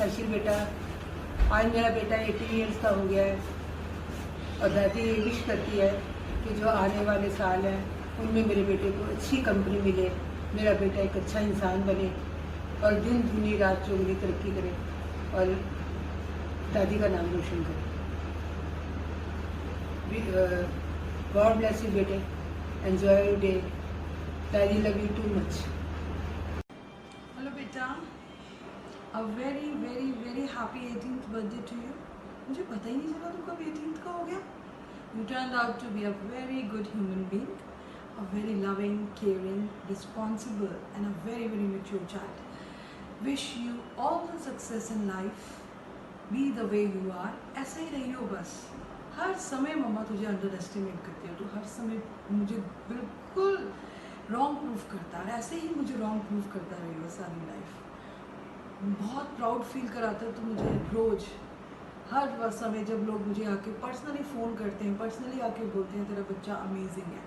हर्षिल बेटा, आज मेरा बेटा 18 ईयर्स का हो गया है और दादी ये विश करती है कि जो आने वाले साल हैं उनमें मेरे बेटे को अच्छी कंपनी मिले, मेरा बेटा एक अच्छा इंसान बने और दिन दुनी रात चौगुनी तरक्की करे और दादी का नाम रोशन करे। गॉड ब्लेस यू बेटे, एंजॉय योर डे, दादी love you too much. Hello बेटा, a very very very happy 18th birthday to you. मुझे पता ही नहीं चला तुम कब 18th का हो गया। You turn out to be a very good human being, a very loving, caring, responsible and a very very mature child. Wish you all the success in life, be the way you are, ऐसा ही रहियो बस। हर समय मम्मा तुझे under estimate करती है, तो हर समय मुझे बिल्कुल रॉन्ग प्रूफ करता है, ऐसे ही मुझे रॉन्ग प्रूफ करता रहेगा सारी लाइफ। बहुत प्राउड फील कराता है तो मुझे रोज हर समय जब लोग मुझे आके पर्सनली फ़ोन करते हैं, पर्सनली आके बोलते हैं तेरा बच्चा अमेजिंग है,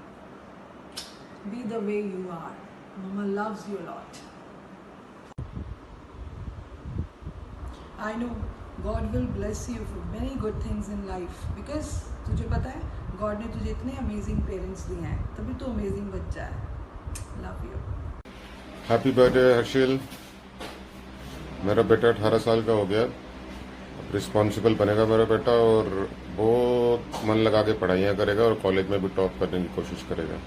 be the way you are, mama loves you lot. I know God will bless you for many good things in life, because तुझे पता है गॉड ने तुझे इतने अमेजिंग पेरेंट्स दिए हैं, तभी तो अमेजिंग बच्चा है। Love you. Happy birthday Harshil. मेरा बेटा 18 साल का हो गया, रिस्पॉन्सिबल बनेगा मेरा बेटा और बहुत मन लगा के पढ़ाइयाँ करेगा और कॉलेज में भी टॉप करने की कोशिश करेगा।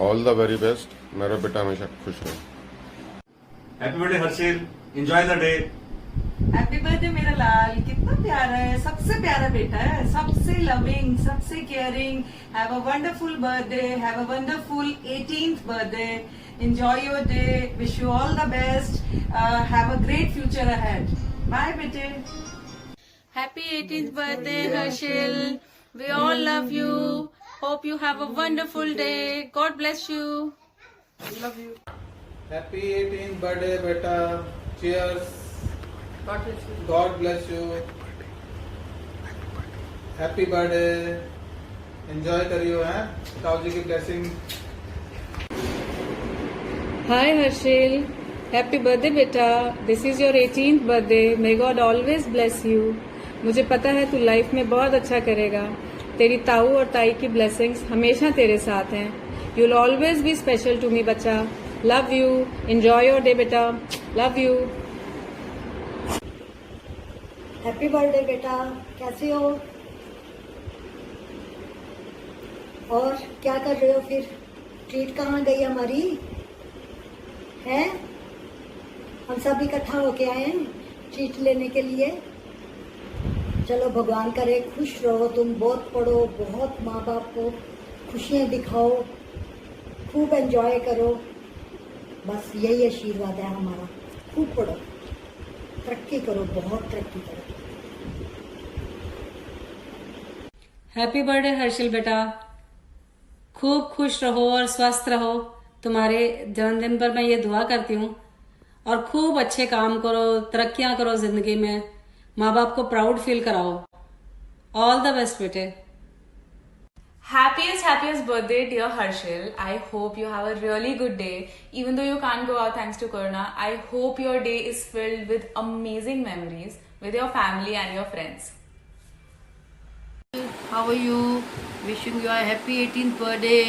ऑल द वेरी बेस्ट, मेरा बेटा हमेशा खुश रहे। Happy birthday Harshil, enjoy the day. Happy birthday मेरा लाल, कितना प्यारा है, सबसे प्यारा बेटा है, सबसे लविंग, सबसे caring. Have a wonderful birthday, have a wonderful 18th birthday, enjoy your day, wish you all the best, have a great future ahead. Bye बेटे। Happy 18th birthday, Harshil. We all love you. Hope you have a wonderful day. God bless you. Love you. Happy 18th birthday बेटा, cheers, God bless you. God bless you, happy birthday, enjoy करियो हैं, ताऊ जी की blessing। Hi, Harshil. Happy birthday, beta. This is your 18th birthday. May God always bless you. मुझे पता है तू life में बहुत अच्छा करेगा। तेरी ताऊ और ताई की ब्लेसिंग्स हमेशा तेरे साथ हैं। You'll always be special to me, बच्चा। Love you. Enjoy your day, बेटा। Love you. हैप्पी बर्थडे बेटा, कैसे हो और क्या कर रहे हो फिर? ट्रीट कहाँ गई हमारी है? हम सब इकट्ठा होके आए हैं ट्रीट लेने के लिए। चलो भगवान करे खुश रहो, तुम बहुत पढ़ो, बहुत माँ बाप को खुशियाँ दिखाओ, खूब एंजॉय करो, बस यही आशीर्वाद है हमारा। खूब पढ़ो, तरक्की करो, बहुत तरक्की करो। हैप्पी बर्थडे हर्षिल बेटा, खूब खुश रहो और स्वस्थ रहो। तुम्हारे जन्मदिन पर मैं ये दुआ करती हूँ और खूब अच्छे काम करो, तरक्कियां करो जिंदगी में, माँ बाप को प्राउड फील कराओ। ऑल द बेस्ट बेटे। Happiest birthday, dear Harshil. I hope you have a really good day. Even though you can't go out thanks to Corona, I hope your day is filled with amazing memories with your family and your friends. How are you? Wishing you a happy 18th birthday.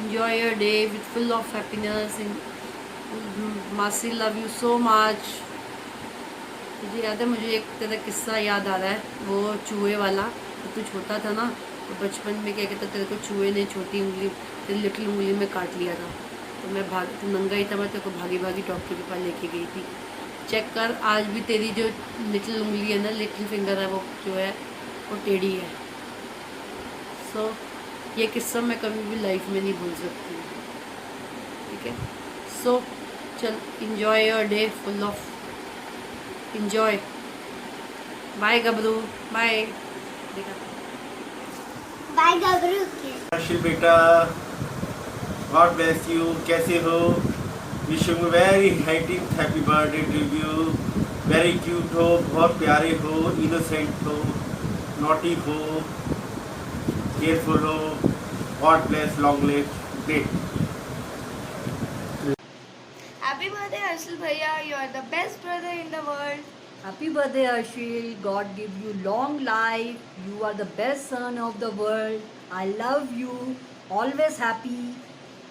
Enjoy your day with full of happiness. And Masi love you so much. मुझे याद है, मुझे एक तेरा किस्सा याद आ रहा है, वो चूहे वाला। तो तू छोटा था ना, तो बचपन में क्या कहता, तेरे को चूहे ने छोटी उंगली, तेरी लिटिल उंगली में काट लिया था। तो मैं तू नंगा ही था, मैं तेरे को भागी भागी डॉक्टर के पास लेके गई थी। चेक कर, आज भी तेरी जो लिटिल उंगली है ना, लिटिल फिंगर है, वो जो है वो टेढ़ी है। सो ये किस्सा मैं कभी भी लाइफ में नहीं भूल सकती, ठीक है। सो चल, enjoy your day, full of enjoy. Bye गबरू, बाय। बाय गबरू। हर्षिल बेटा, गॉड ब्लेस यू, कैसे हो? Wishing very happy birthday to you. Very cute हो, बहुत प्यारे हो, इनोसेंट हो, नॉटी हो, केयरफुल हो, God bless, long live, great. Happy Happy birthday, Harshil Bhaiya. You are the best brother in the world. Happy birthday, Harshil. God give you long life. You are the best son of the world. I love you. Always happy.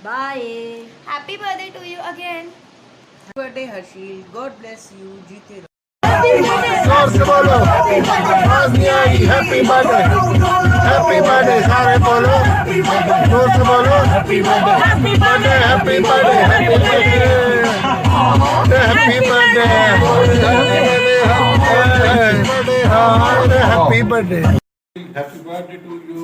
Bye. Happy birthday to you again. Happy birthday Harshil, God bless you, जीते रहो। जोर से बोलो, आवाज नहीं आएगी। Happy birthday सारे बोलो, जोर से बोलो, happy birthday, happy birthday, happy birthday, happy birthday, happy birthday. Happy birthday to you.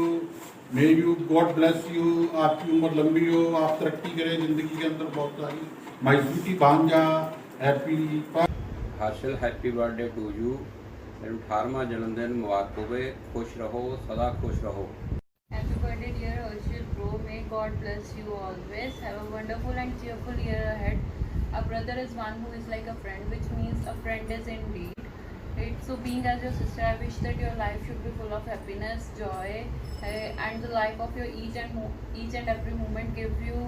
May you God bless you. आपकी उम्र लंबी हो, आप तरक्की करें जिंदगी के अंदर बहुत सारी। माय स्वीटी भांजा, happy Harshal, happy birthday to you. मेरा 18वां जन्मदिन मुबारक होवे। खुश रहो, सदा खुश रहो। Happy birthday dear Harshil bro, may God bless you always. Have a wonderful and cheerful year ahead. A brother is one who is like a friend, which means a friend is indeed. Right? So being as your sister, I wish that your life should be full of happiness, joy, and the life of your each and every moment give you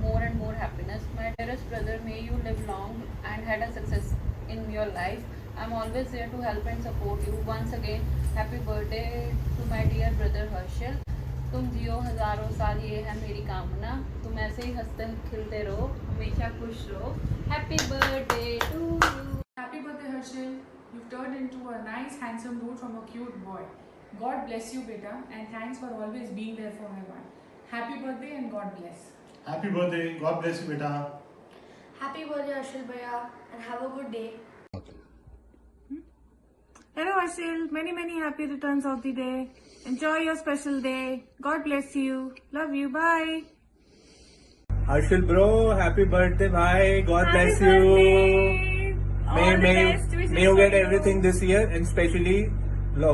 more and more happiness. My dearest brother, may you live long and had a success in your life. I'm always there to help and support you. Once again, happy birthday to my dear brother Harshil. तुम जियो हजारों साल, ये है मेरी कामना। तुम ऐसे ही हंसते खिलते रहो, हमेशा खुश रहो। Happy birthday to you. Happy birthday Harshil. You've turned into a nice handsome dude from a cute boy. God bless you beta, and thanks for always being there for everyone. Happy birthday and God bless. Happy birthday, God bless you बेटा। Happy birthday, Harshil Bhaiya, and have a good day. Hello Harshil, many happy returns of the day. Enjoy your special day. God bless you. Love you. Bye. Harshil bro, happy birthday भाई। God bless you. May you get everything this year, and especially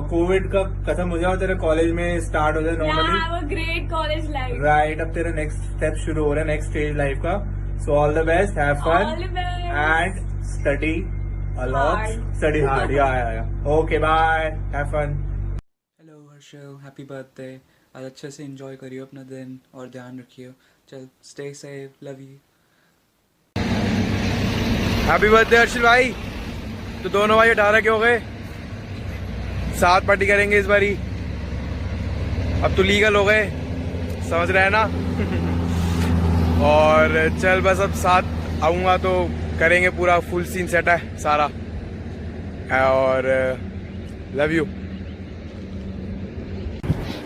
Covid का खत्म हो जाए, तेरा college में start हो जाए normally. Have a great college life. Right, अब तेरा नेक्स्ट स्टेप शुरू हो रहा है, नेक्स्ट स्टेज लाइफ का। So all the best, have fun All the best. And study a lot. Study hard. Yeah. Okay, bye. Have fun. Hello Harshal, happy birthday. आज अच्छे से एंजॉय करियो अपना दिन और ध्यान रखियो। चल, stay safe, love you. Happy birthday Harshil भाई। तो दोनों भाई 18 के हो गए, साथ पार्टी करेंगे इस बारी। अब तो लीगल हो गए, समझ रहे हैं ना। और चल बस, अब साथ आऊँगा तो करेंगे पूरा फुल सीन सेट है सारा। और love you.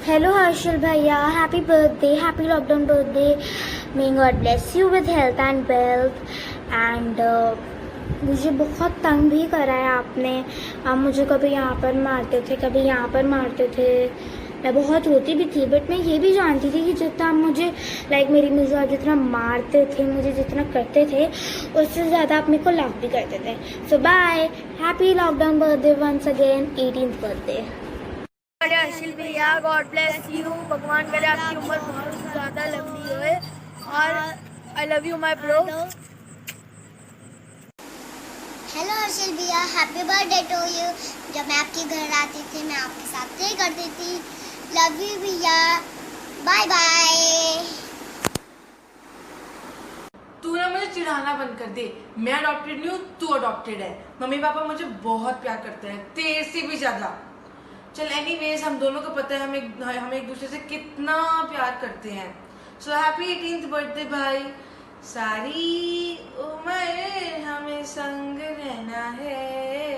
Hello Harshil Bhaiya, happy birthday, happy lockdown birthday. May God bless you with health and wealth. And मुझे बहुत तंग भी करा है आपने। आप मुझे कभी यहाँ पर मारते थे, कभी यहाँ पर मारते थे। मैं बहुत रोती भी थी, बट मैं ये भी जानती थी कि जितना आप मुझे मेरी मजाक जितना मारते थे, मुझे जितना करते थे, उससे ज़्यादा आप मेरे को लव भी करते थे। So bye, happy lockdown birthday once again, 18th birthday. Harshil भैया, गॉड ब्लेस यू। भगवान करे आपकी उम्र बहुत ज़्यादा लंबी होए, और I love you my bro. Hello Harshil भैया, हैप्पी बर्थडे टू यू। जब मैं आपके घर आती थी, मैं आपके साथ प्ले करती थी। लव यू भैया, बाय बाय। तू ना मुझे चिढ़ाना बंद कर दे। मैं अडॉप्टेड नहीं हूँ, तू अडॉप्टेड है। मम्मी पापा मुझे बहुत प्यार करते हैं, तेरे से भी ज्यादा। चल एनीवेज, हम दोनों को पता है हम एक दूसरे से कितना प्यार करते हैं। सो हैप्पी 18th बर्थडे भाई। सारी उम्र हमें संग रहना है।